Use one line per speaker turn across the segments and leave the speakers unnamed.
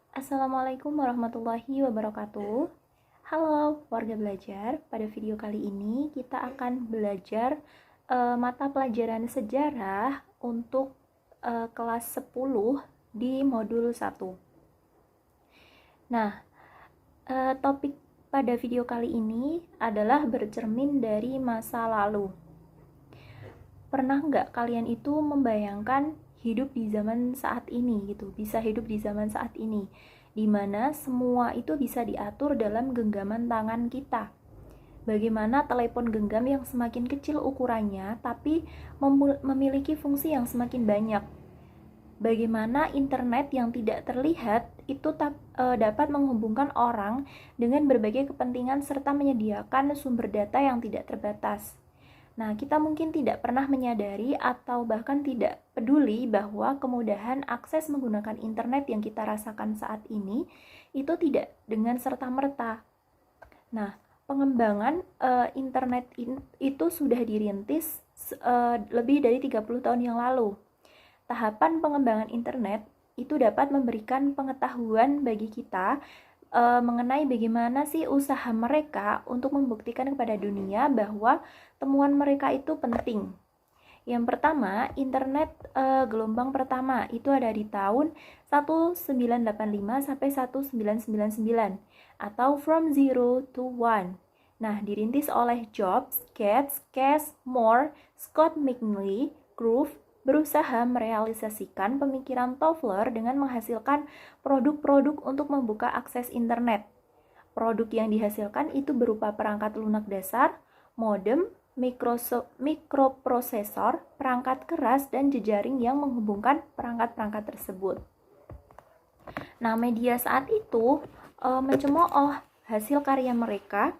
Assalamualaikum warahmatullahi wabarakatuh. Halo warga belajar, pada video kali ini kita akan belajar mata pelajaran sejarah untuk kelas 10 di modul 1. Nah, topik pada video kali ini adalah bercermin dari masa lalu. Pernah nggak kalian itu membayangkan hidup di zaman saat ini gitu, bisa hidup di zaman saat ini, di mana semua itu bisa diatur dalam genggaman tangan kita. Bagaimana telepon genggam yang semakin kecil ukurannya, tapi memiliki fungsi yang semakin banyak. Bagaimana internet yang tidak terlihat itu dapat menghubungkan orang dengan berbagai kepentingan serta menyediakan sumber data yang tidak terbatas. Nah, kita mungkin tidak pernah menyadari atau bahkan tidak peduli bahwa kemudahan akses menggunakan internet yang kita rasakan saat ini itu tidak dengan serta-merta. Nah, pengembangan internet itu sudah dirintis lebih dari 30 tahun yang lalu. Tahapan pengembangan internet itu dapat memberikan pengetahuan bagi kita mengenai bagaimana sih usaha mereka untuk membuktikan kepada dunia bahwa temuan mereka itu penting. Yang pertama, internet gelombang pertama itu ada di tahun 1985 sampai 1999 atau from zero to one. Nah, dirintis oleh Jobs, Gates, Moore, Scott McNealy, Groove, berusaha merealisasikan pemikiran Toffler dengan menghasilkan produk-produk untuk membuka akses internet. Produk yang dihasilkan itu berupa perangkat lunak dasar, modem, mikroprosesor, perangkat keras, dan jejaring yang menghubungkan perangkat-perangkat tersebut. Nah, media saat itu mencemooh hasil karya mereka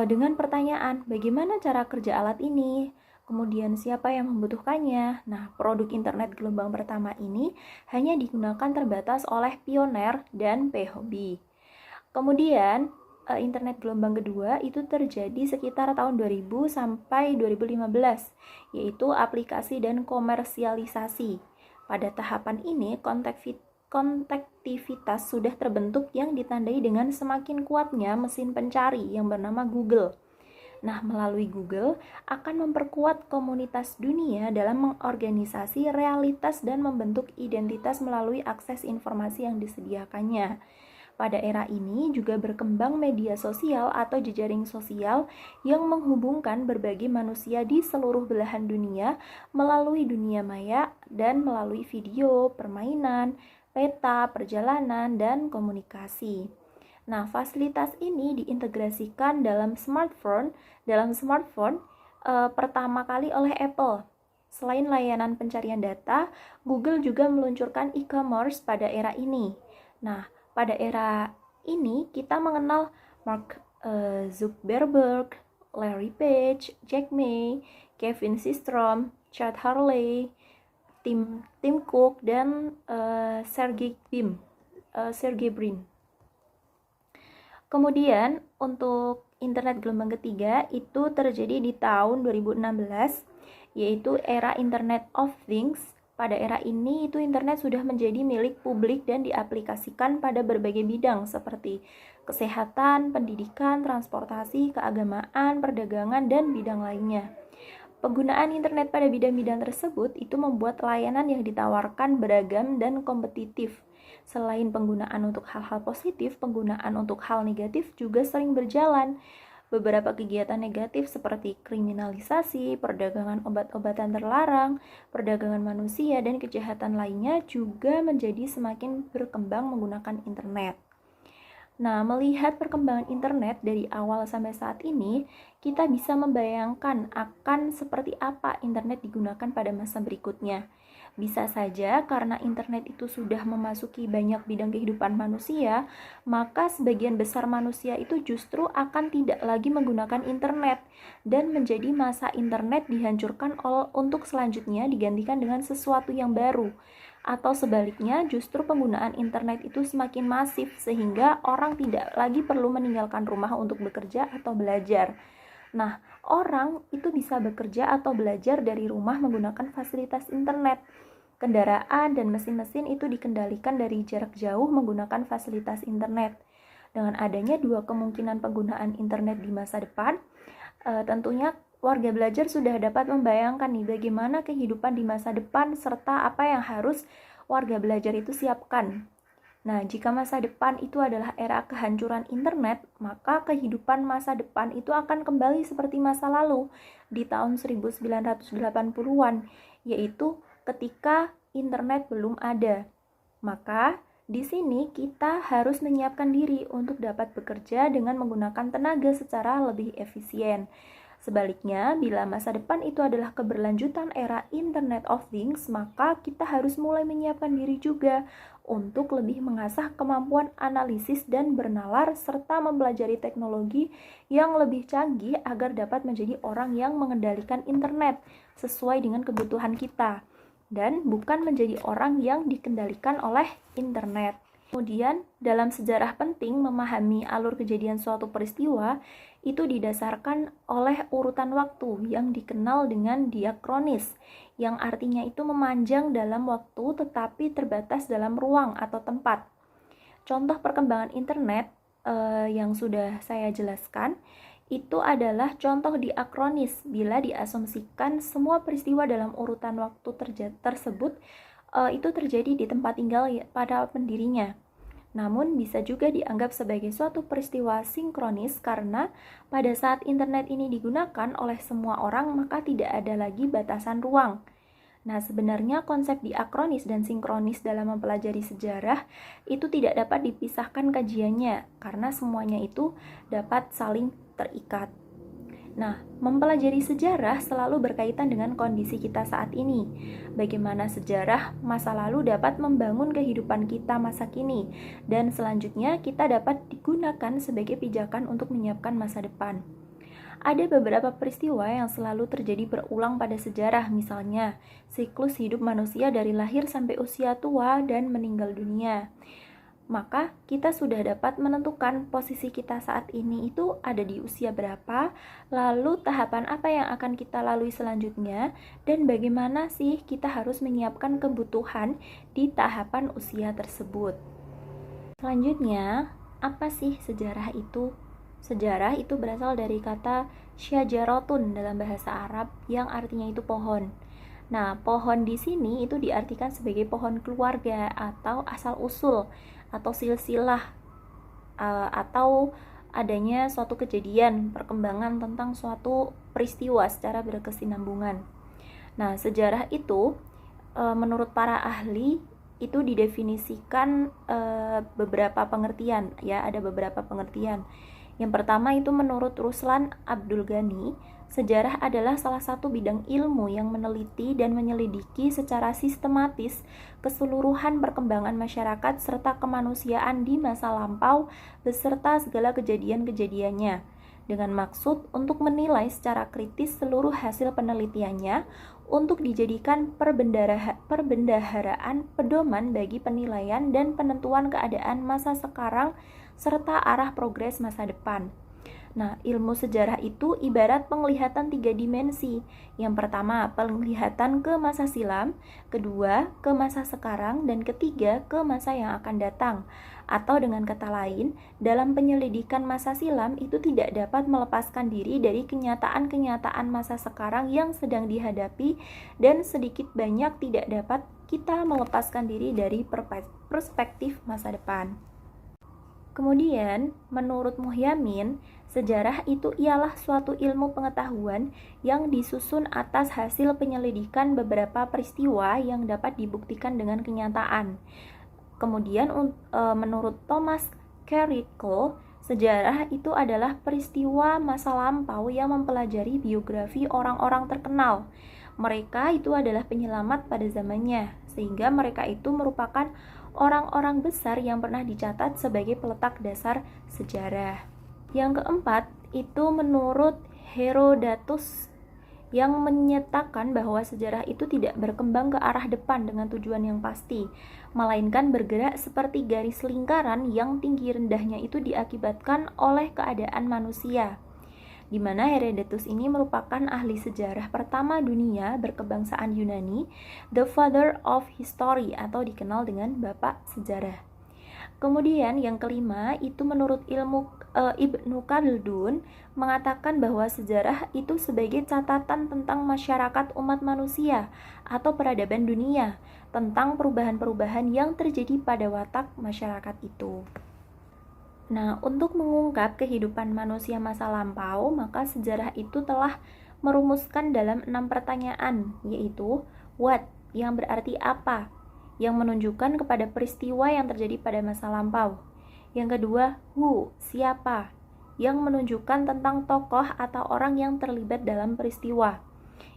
dengan pertanyaan, bagaimana cara kerja alat ini? Kemudian siapa yang membutuhkannya? Nah, produk internet gelombang pertama ini hanya digunakan terbatas oleh pioner dan pehobby. Kemudian, internet gelombang kedua itu terjadi sekitar tahun 2000 sampai 2015, yaitu aplikasi dan komersialisasi. Pada tahapan ini, konektivitas sudah terbentuk yang ditandai dengan semakin kuatnya mesin pencari yang bernama Google. Nah, melalui Google akan memperkuat komunitas dunia dalam mengorganisasi realitas dan membentuk identitas melalui akses informasi yang disediakannya. Pada era ini juga berkembang media sosial atau jejaring sosial yang menghubungkan berbagai manusia di seluruh belahan dunia melalui dunia maya dan melalui video, permainan, peta, perjalanan, dan komunikasi. Nah, fasilitas ini diintegrasikan dalam smartphone pertama kali oleh Apple. Selain layanan pencarian data, Google juga meluncurkan e-commerce pada era ini. Nah, pada era ini kita mengenal Mark Zuckerberg, Larry Page, Jack Ma, Kevin Systrom, Chad Hurley, Tim Cook, dan Sergey Brin. Kemudian untuk internet gelombang ketiga itu terjadi di tahun 2016, yaitu era Internet of Things. Pada era ini itu internet sudah menjadi milik publik dan diaplikasikan pada berbagai bidang seperti kesehatan, pendidikan, transportasi, keagamaan, perdagangan, dan bidang lainnya. Penggunaan internet pada bidang-bidang tersebut itu membuat layanan yang ditawarkan beragam dan kompetitif. Selain penggunaan untuk hal-hal positif, penggunaan untuk hal negatif juga sering berjalan. Beberapa kegiatan negatif seperti kriminalisasi, perdagangan obat-obatan terlarang, perdagangan manusia, dan kejahatan lainnya juga menjadi semakin berkembang menggunakan internet. Nah, melihat perkembangan internet dari awal sampai saat ini, kita bisa membayangkan akan seperti apa internet digunakan pada masa berikutnya. Bisa saja karena internet itu sudah memasuki banyak bidang kehidupan manusia, maka sebagian besar manusia itu justru akan tidak lagi menggunakan internet dan menjadi masa internet dihancurkan untuk selanjutnya digantikan dengan sesuatu yang baru. Atau sebaliknya, justru penggunaan internet itu semakin masif sehingga orang tidak lagi perlu meninggalkan rumah untuk bekerja atau belajar. Nah, orang itu bisa bekerja atau belajar dari rumah menggunakan fasilitas internet. kendaraan dan mesin-mesin itu dikendalikan dari jarak jauh menggunakan fasilitas internet. Dengan adanya dua kemungkinan penggunaan internet di masa depan, tentunya warga belajar sudah dapat membayangkan nih bagaimana kehidupan di masa depan serta apa yang harus warga belajar itu siapkan. Nah, jika masa depan itu adalah era kehancuran internet, maka kehidupan masa depan itu akan kembali seperti masa lalu di tahun 1980-an, yaitu ketika internet belum ada. Maka, di sini kita harus menyiapkan diri untuk dapat bekerja dengan menggunakan tenaga secara lebih efisien. Sebaliknya, bila masa depan itu adalah keberlanjutan era Internet of Things, maka kita harus mulai menyiapkan diri juga untuk lebih mengasah kemampuan analisis dan bernalar serta mempelajari teknologi yang lebih canggih agar dapat menjadi orang yang mengendalikan internet sesuai dengan kebutuhan kita dan bukan menjadi orang yang dikendalikan oleh internet. Kemudian, dalam sejarah penting memahami alur kejadian suatu peristiwa itu didasarkan oleh urutan waktu yang dikenal dengan diakronis, yang artinya itu memanjang dalam waktu tetapi terbatas dalam ruang atau tempat. Contoh perkembangan internet yang sudah saya jelaskan itu adalah contoh diakronis bila diasumsikan semua peristiwa dalam urutan waktu tersebut itu terjadi di tempat tinggal pada pendirinya. Namun bisa juga dianggap sebagai suatu peristiwa sinkronis karena pada saat internet ini digunakan oleh semua orang maka tidak ada lagi batasan ruang. Nah, sebenarnya konsep diakronis dan sinkronis dalam mempelajari sejarah itu tidak dapat dipisahkan kajiannya karena semuanya itu dapat saling terikat. Nah, mempelajari sejarah selalu berkaitan dengan kondisi kita saat ini. Bagaimana sejarah masa lalu dapat membangun kehidupan kita masa kini, dan selanjutnya kita dapat digunakan sebagai pijakan untuk menyiapkan masa depan. Ada beberapa peristiwa yang selalu terjadi berulang pada sejarah, misalnya siklus hidup manusia dari lahir sampai usia tua dan meninggal dunia. Maka kita sudah dapat menentukan posisi kita saat ini itu ada di usia berapa, lalu tahapan apa yang akan kita lalui selanjutnya, dan bagaimana sih kita harus menyiapkan kebutuhan di tahapan usia tersebut. Selanjutnya, apa sih sejarah itu? Sejarah itu berasal dari kata syajaratun dalam bahasa Arab yang artinya itu pohon. Nah, pohon di sini itu diartikan sebagai pohon keluarga atau asal usul atau silsilah atau adanya suatu kejadian, perkembangan tentang suatu peristiwa secara berkesinambungan. Nah, sejarah itu menurut para ahli itu didefinisikan beberapa pengertian, ya, ada beberapa pengertian. Yang pertama itu menurut Ruslan Abdul Ghani, sejarah adalah salah satu bidang ilmu yang meneliti dan menyelidiki secara sistematis keseluruhan perkembangan masyarakat serta kemanusiaan di masa lampau beserta segala kejadian-kejadiannya, dengan maksud untuk menilai secara kritis seluruh hasil penelitiannya untuk dijadikan perbendaharaan pedoman bagi penilaian dan penentuan keadaan masa sekarang serta arah progres masa depan. Nah, ilmu sejarah itu ibarat penglihatan 3 dimensi. Yang pertama, penglihatan ke masa silam, kedua, ke masa sekarang, dan ketiga, ke masa yang akan datang. Atau dengan kata lain, dalam penyelidikan masa silam itu tidak dapat melepaskan diri dari kenyataan-kenyataan masa sekarang yang sedang dihadapi dan sedikit banyak tidak dapat kita melepaskan diri dari perspektif masa depan. Kemudian, menurut Muhyamin, sejarah itu ialah suatu ilmu pengetahuan yang disusun atas hasil penyelidikan beberapa peristiwa yang dapat dibuktikan dengan kenyataan. Kemudian, menurut Thomas Carrico, sejarah itu adalah peristiwa masa lampau yang mempelajari biografi orang-orang terkenal. Mereka itu adalah penyelamat pada zamannya, sehingga mereka itu merupakan orang-orang besar yang pernah dicatat sebagai peletak dasar sejarah. Yang keempat, itu menurut Herodotus yang menyatakan bahwa sejarah itu tidak berkembang ke arah depan dengan tujuan yang pasti, melainkan bergerak seperti garis lingkaran yang tinggi rendahnya itu diakibatkan oleh keadaan manusia. di mana Herodotus ini merupakan ahli sejarah pertama dunia berkebangsaan Yunani, the father of history atau dikenal dengan bapak sejarah. Kemudian yang kelima itu menurut Ibnu Khaldun mengatakan bahwa sejarah itu sebagai catatan tentang masyarakat umat manusia atau peradaban dunia, tentang perubahan-perubahan yang terjadi pada watak masyarakat itu. Nah, untuk mengungkap kehidupan manusia masa lampau, maka sejarah itu telah merumuskan dalam 6 pertanyaan, yaitu what, yang berarti apa, yang menunjukkan kepada peristiwa yang terjadi pada masa lampau. Yang kedua, who, siapa, yang menunjukkan tentang tokoh atau orang yang terlibat dalam peristiwa.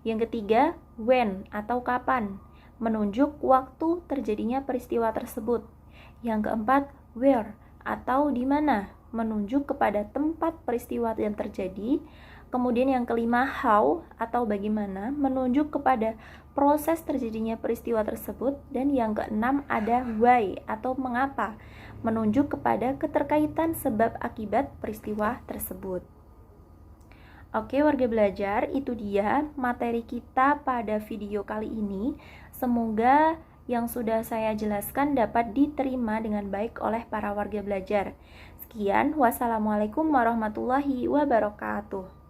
Yang ketiga, when, atau kapan, menunjuk waktu terjadinya peristiwa tersebut. Yang keempat, where, atau di mana, menunjuk kepada tempat peristiwa yang terjadi. Kemudian yang kelima, how, atau bagaimana, menunjuk kepada proses terjadinya peristiwa tersebut. Dan yang keenam ada why, atau mengapa, menunjuk kepada keterkaitan sebab akibat peristiwa tersebut. Oke warga belajar, itu dia materi kita pada video kali ini. Semoga yang sudah saya jelaskan dapat diterima dengan baik oleh para warga belajar. Sekian, wassalamualaikum warahmatullahi wabarakatuh.